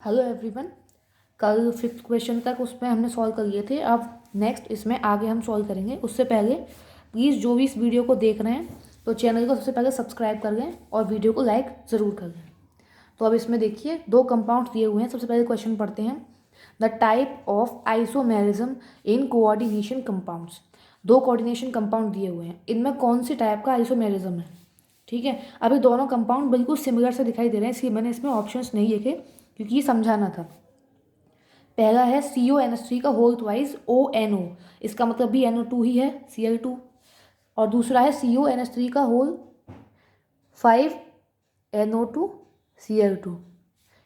Hello everyone. कल fifth question तक उसमें हमने सॉल्व कर लिए थे। अब नेक्स्ट इसमें आगे हम सॉल्व करेंगे। उससे पहले प्लीज़ जो भी इस वीडियो को देख रहे हैं तो चैनल को सबसे पहले सब्सक्राइब कर लें और वीडियो को लाइक ज़रूर कर लें। तो अब इसमें देखिए दो कंपाउंड दिए हुए हैं। सबसे पहले क्वेश्चन पढ़ते हैं। The type of isomerism in coordination compounds. दो कोऑर्डिनेशन कंपाउंड दिए हुए हैं, इनमें कौन सी टाइप का आइसोमेरिज्म है। ठीक है, अभी दोनों कंपाउंड बिल्कुल सिमिलर से दिखाई दे रहे हैं, इसलिए मैंने इसमें ऑप्शंस नहीं लिखे क्योंकि ये समझाना था। पहला है CONH3 का होल ट्वाइस ONO, इसका मतलब भी NO2 ही है, Cl2। और दूसरा है CONH3 का होल 5NO2 Cl2।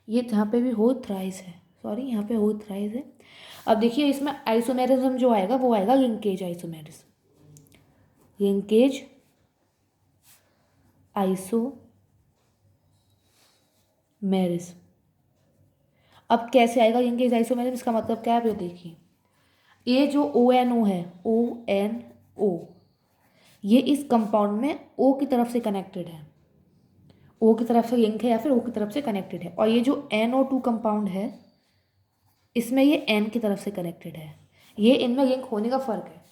ये यहाँ पे भी होल थ्राइस है, सॉरी यहाँ पे होल थ्राइस है। अब देखिए इसमें आइसोमेरिज्म जो आएगा वो आएगा लिंकेज आइसोमेरिज्म। Linkage isomerism. अब कैसे आएगा लिंकेज आइसोमेरिज्म, इसका मतलब क्या है आप देखिए। ये जो ONO है, ONO, ये इस कंपाउंड में O की तरफ से कनेक्टेड है, O की तरफ से लिंक है या फिर O की तरफ से कनेक्टेड है। और ये जो NO2 कंपाउंड है इसमें ये N की तरफ से कनेक्टेड है। ये इनमें लिंक होने का फ़र्क है,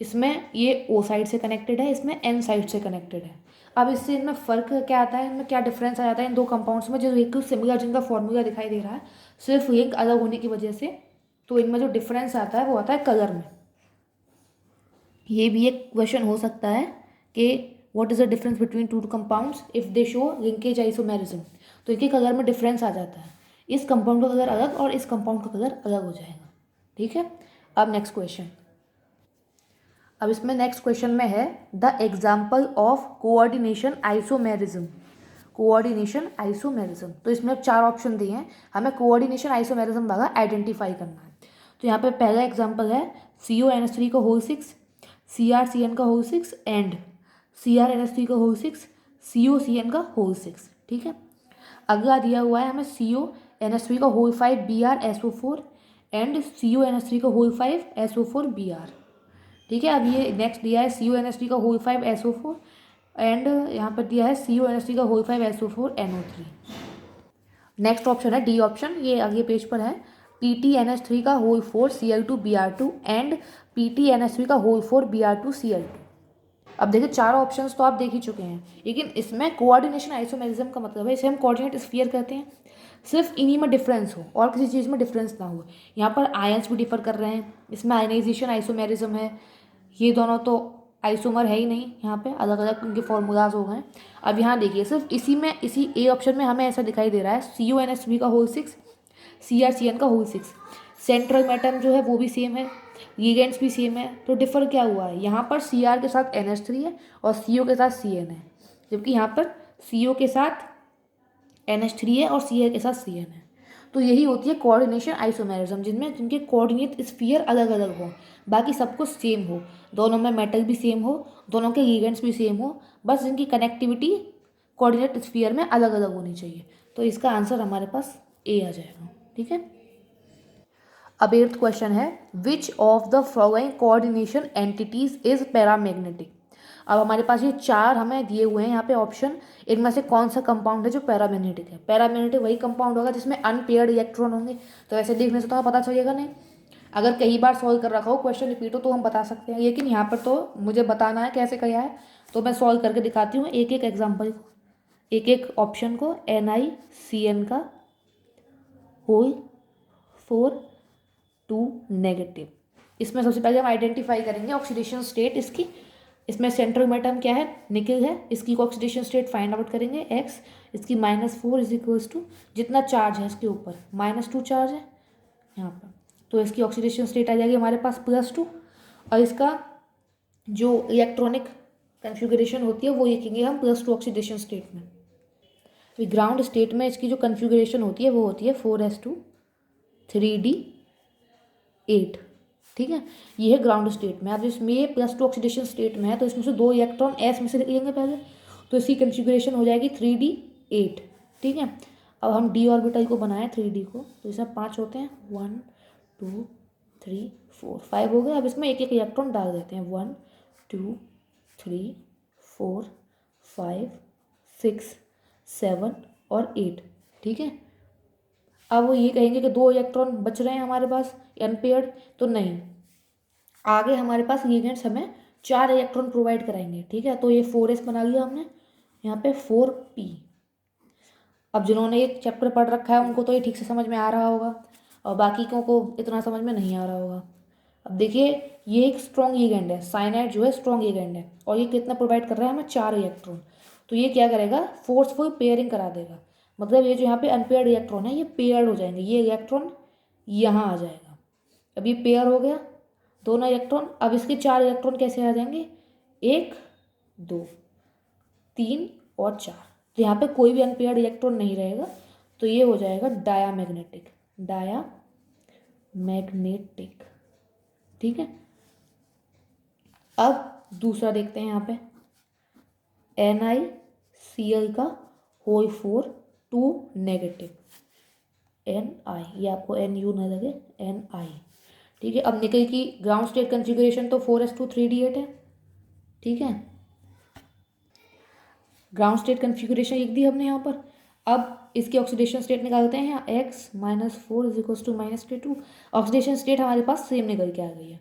इसमें ये O साइड से कनेक्टेड है, इसमें N साइड से कनेक्टेड है। अब इससे इनमें फ़र्क क्या आता है, इनमें क्या डिफरेंस आ जाता है इन दो कंपाउंड्स में जो बिल्कुल सिमिलर जिनका फॉर्मूला दिखाई दे रहा है, सिर्फ लिंक अलग होने की वजह से। तो इनमें जो डिफरेंस आता है वो आता है कलर में। ये भी एक क्वेश्चन हो सकता है कि what is the difference between two compounds if they show linkage isomerism. तो इनके कलर में डिफरेंस आ जाता है, इस कंपाउंड का कलर अलग और इस कंपाउंड का कलर अलग हो जाएगा। ठीक है, अब नेक्स्ट क्वेश्चन। अब इसमें नेक्स्ट क्वेश्चन में है the example of coordination isomerism. Coordination isomerism, तो इसमें अब 4 ऑप्शन दिए हैं, हमें कोऑर्डिनेशन आइसोमेरिज्म वाला आइडेंटिफाई करना है। तो यहाँ पे पहला एग्जाम्पल है CONH3 का होल 6, CrCN का होल 6 एंड CrNH3 का होल 6, COCN का होल 6। ठीक है, अगला दिया हुआ है हमें CONH3 का होल 5 BrSO4 एंड CONH3 का होल 5 SO4 Br। ठीक है, अब ये नेक्स्ट दिया है CONH3 का होल 5 SO4 एंड यहाँ पर दिया है CONH3 का whole 5 SO4 NO3। Next option है डी ऑप्शन, ये आगे पेज पर है PTNH3 का whole 4 Cl2 Br2 and PTNH3 का होल 4 Br2 Cl2। अब देखिए 4 ऑप्शंस तो आप देख ही चुके हैं, लेकिन इसमें कोऑर्डिनेशन आइसोमेरिज्म का मतलब है इसे हम कोऑर्डिनेट स्फीयर कहते हैं। सिर्फ इन्हीं में डिफरेंस हो और किसी चीज़ में डिफरेंस ना हो। यहाँ पर आयंस भी डिफर कर रहे हैं, इसमें आयनाइजेशन आइसोमेरिज्म है, ये दोनों तो आइसोमर है ही नहीं, यहाँ पे अलग अलग उनके फॉर्मूलाज हो गए। अब यहाँ देखिए सिर्फ इसी में, इसी ए ऑप्शन में हमें ऐसा दिखाई दे रहा है CONH3 का होल 6, CrCN का होल 6। सेंट्रल एटम जो है वो भी सेम है, लिगेंड्स भी सेम है। तो डिफर क्या हुआ है, यहाँ पर Cr के साथ NH3 है और CO के साथ CN है, जबकि यहाँ पर CO के साथ NH3 है और Cl के साथ CN है। तो यही होती है कोऑर्डिनेशन आइसोमेरिज्म, जिनमें जिनके कोऑर्डिनेट स्फीयर अलग अलग हो, बाकी सब कुछ सेम हो, दोनों में मेटल भी सेम हो, दोनों के लिगेंड्स भी सेम हो, बस जिनकी कनेक्टिविटी कोऑर्डिनेट स्फीयर में अलग अलग होनी चाहिए। तो इसका आंसर हमारे पास ए आ जाएगा। ठीक है, अब 8th क्वेश्चन है which of the following coordination entities is paramagnetic. अब हमारे पास ये 4 हमें दिए हुए हैं यहाँ पे ऑप्शन, इनमें से कौन सा कंपाउंड है जो पैरामैग्नेटिक है। पैरामैग्नेटिक वही कंपाउंड होगा जिसमें अनपेयर्ड इलेक्ट्रॉन होंगे। तो ऐसे देखने से तो हमें पता चलेगा नहीं, अगर कई बार सॉल्व कर रखा हो क्वेश्चन रिपीट हो तो हम बता सकते हैं, लेकिन यहाँ पर तो मुझे बताना है कैसे किया है, तो मैं सॉल्व करके दिखाती हूँ एक एक एग्जाम्पल को, एक एक ऑप्शन को। NiCN का होल 4 2 इसमें सबसे पहले हम आइडेंटिफाई करेंगे ऑक्सीडेशन स्टेट इसकी। इसमें सेंट्रल एटम क्या है, निकल है, इसकी ऑक्सीडेशन स्टेट फाइंड आउट करेंगे X। इसकी -4 इज इक्वल्स टू जितना चार्ज है इसके ऊपर -2 चार्ज है यहाँ पर, तो इसकी ऑक्सीडेशन स्टेट आ जाएगी हमारे पास +2। और इसका जो इलेक्ट्रॉनिक कन्फिगरेशन होती है वो लिखेंगे हम +2 ऑक्सीडेशन स्टेट में। तो ग्राउंड स्टेट में इसकी जो कन्फिगरेशन होती है वो होती है 4s2 3d8। ठीक है, ये है ग्राउंड स्टेट में। अब इसमें ये +2 ऑक्सीडेशन स्टेट में है तो इसमें से 2 इलेक्ट्रॉन S में से निकलेंगे पहले, तो इसकी कन्फिगरेशन हो जाएगी 3d8। ठीक है, अब हम d ऑर्बिटल को बनाएं 3d को, तो इसमें 5 होते हैं, 1 2 3 4 5 हो गए। अब इसमें एक एक इलेक्ट्रॉन डाल देते हैं, 1 2 3 4 5 6 7 और 8। ठीक है, अब वो ये कहेंगे कि 2 इलेक्ट्रॉन बच रहे हैं हमारे पास अनपेयर्ड, तो नहीं, आगे हमारे पास रिएजेंट्स हमें 4 इलेक्ट्रॉन प्रोवाइड कराएंगे। ठीक है, तो ये 4s बना लिया हमने, यहाँ पे 4p। अब जिन्होंने ये चैप्टर पढ़ रखा है उनको तो ये ठीक से समझ में आ रहा होगा, और बाकी को इतना समझ में नहीं आ रहा होगा। अब देखिए, ये एक स्ट्रॉन्ग लिगेंड है, साइनाइड जो है स्ट्रॉन्ग लिगेंड है, और ये कितना प्रोवाइड कर रहा है हमें 4 इलेक्ट्रॉन। तो ये क्या करेगा, फोर्सफुल पेयरिंग करा देगा, मतलब ये जो यहाँ पे अनपेयर्ड इलेक्ट्रॉन है ये पेयर्ड हो जाएंगे, ये इलेक्ट्रॉन यहाँ आ जाएगा। अब ये पेयर हो गया दोनों इलेक्ट्रॉन। अब इसके 4 इलेक्ट्रॉन कैसे आ जाएंगे, 1 2 3 और 4। तो यहाँ पे कोई भी अनपेयर्ड इलेक्ट्रॉन नहीं रहेगा, तो ये हो जाएगा डायामैग्नेटिक, डायामैग्नेटिक। ठीक है, अब दूसरा देखते हैं यहाँ पे, NiCl का होल 4 2 नेगेटिव, Ni, ये आपको Nu ना लगे, Ni। ठीक है, अब निकल की ग्राउंड स्टेट कॉन्फ़िगरेशन तो 4s2 3d8 है। ठीक है, ग्राउंड स्टेट कॉन्फ़िगरेशन लिख दी हमने यहाँ पर। अब इसकी ऑक्सीडेशन स्टेट निकालते हैं, यहाँ x-4 = -k2। ऑक्सीडेशन स्टेट हमारे पास सेम निकल के आ गई है,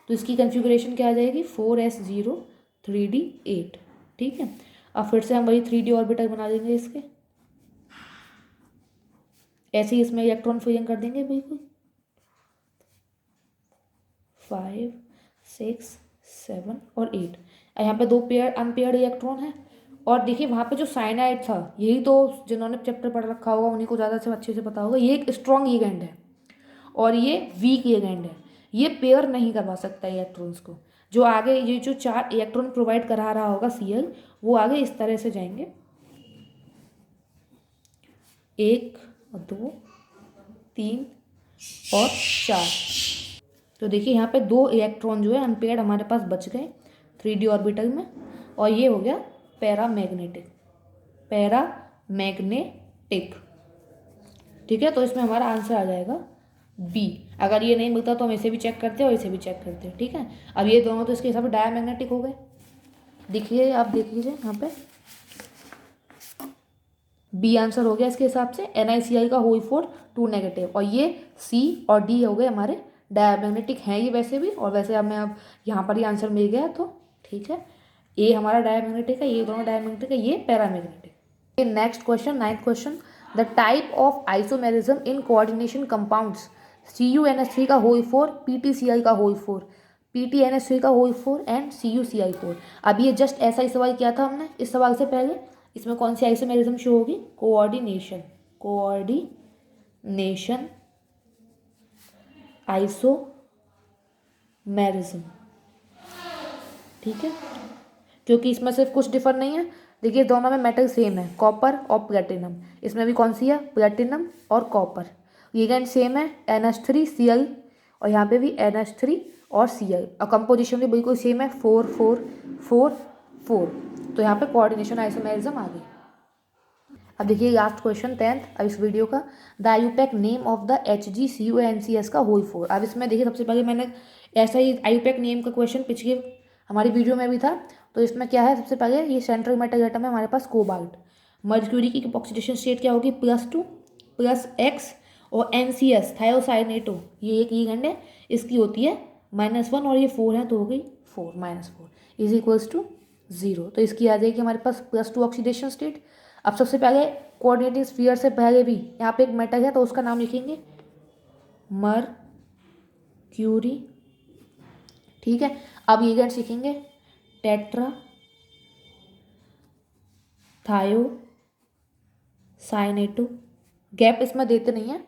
तो इसकी कॉन्फ़िगरेशन क्या आ जाएगी, 4s0 3d8। ठीक है, अब फिर से हम वही 3d ऑर्बिटल बना देंगे इसके, ऐसे ही इसमें इलेक्ट्रॉन फिलिंग कर देंगे बिल्कुल, 5 6 7 और 8। यहाँ पे 2 पेयर अनपेयर्ड इलेक्ट्रॉन है। और देखिए वहाँ पे जो साइनाइड था, यही तो जिन्होंने चैप्टर पढ़ रखा होगा उन्हीं को ज़्यादा से अच्छे से पता होगा, ये एक स्ट्रॉन्ग लिगेंड है और ये वीक लिगेंड है, ये पेयर नहीं करवा सकता इलेक्ट्रॉन्स को। जो आगे ये जो 4 इलेक्ट्रॉन प्रोवाइड करा रहा होगा Cl, वो आगे इस तरह से जाएंगे, 1 2 3 और 4। तो देखिए यहाँ पे 2 इलेक्ट्रॉन जो है अनपेयर्ड हमारे पास बच गए 3d ऑर्बिटल में, और ये हो गया पैरामैग्नेटिक, पैरामैग्नेटिक। ठीक है, तो इसमें हमारा आंसर आ जाएगा बी। अगर ये नहीं मिलता तो हम इसे भी चेक करते हैं और इसे भी चेक करते हैं। ठीक है, अब ये दोनों तो इसके हिसाब से डायमैग्नेटिक हो गए। देखिए, आप देख लीजिए यहाँ पे बी आंसर हो गया इसके हिसाब से, NiCl का होल 4 2 नेगेटिव, और ये सी और डी हो गए हमारे डायमैग्नेटिक हैं ये वैसे भी, और वैसे हमें अब यहाँ पर ही आंसर मिल गया। तो ठीक है, ए हमारा डायमैग्नेटिक है, ये दोनों डायमैग्नेटिक है, ये paramagnetic. Next question, 9th question, the type of isomerism in coordination compounds CuNH3 का होल 4 PtCl का होल 4 PtNH3 का होल 4 एंड CuCl4। अब ये जस्ट ऐसा ही सवाल किया था हमने इस सवाल से पहले। इसमें कौन सी आइसोमेरिज्म शो होगी, कोऑर्डिनेशन, कोऑर्डिनेशन आइसोमेरिज्म। ठीक है, क्योंकि इसमें सिर्फ कुछ डिफर नहीं है। देखिए दोनों में मेटल सेम है, कॉपर और प्लेटिनम। इसमें भी कौन सी है, प्लेटिनम और कॉपर। लिगेंड सेम है NH3Cl, और यहाँ पे भी NH3 और Cl, और कंपोजिशन भी बिल्कुल सेम है 4 4 4 4। तो यहाँ पे कोऑर्डिनेशन आइसोमेरिज्म आ गई। अब देखिए लास्ट क्वेश्चन 10th अब इस वीडियो का, the IUPAC name of the HgCuNCS का होल 4। अब इसमें देखिए सबसे पहले मैंने ऐसा ही आईयूपैक नेम का क्वेश्चन पिछले हमारी वीडियो में भी था। तो इसमें क्या है, सबसे पहले ये सेंट्रल मेटल एटम है हमारे पास कोबाल्ट। मर्क्यूरी की ऑक्सीडेशन स्टेट क्या होगी, +2 +X, और NCS थायोसाइनेटो ये एक लिगेंड है, इसकी होती है -1, और ये 4 है तो हो गई 4 -4 = 0। तो इसकी आ जाएगी हमारे पास +2 ऑक्सीडेशन स्टेट। अब सबसे पहले कोऑर्डिनेटिंग स्फीयर से पहले भी यहाँ पे एक मेटल है तो उसका नाम लिखेंगे मर्क्यूरी। ठीक है, अब लिगेंड सीखेंगे टेट्रा थायोसाइनेटो, गैप इसमें देते नहीं है।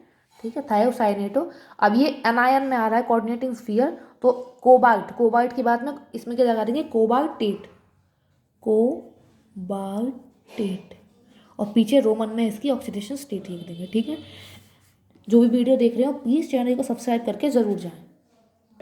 ठीक है, थायोसाइनेटो। अब ये एनायन में आ रहा है कोऑर्डिनेटिंग स्फीयर, तो कोबाल्ट, कोबाल्ट की बात में इसमें क्या लगा देंगे, कोबाल्टेट, कोबाल्टेट, और पीछे रोमन में इसकी ऑक्सीडेशन स्टेट लिख देंगे। ठीक है, जो भी वीडियो देख रहे हो प्लीज़ चैनल को सब्सक्राइब करके ज़रूर जाएं।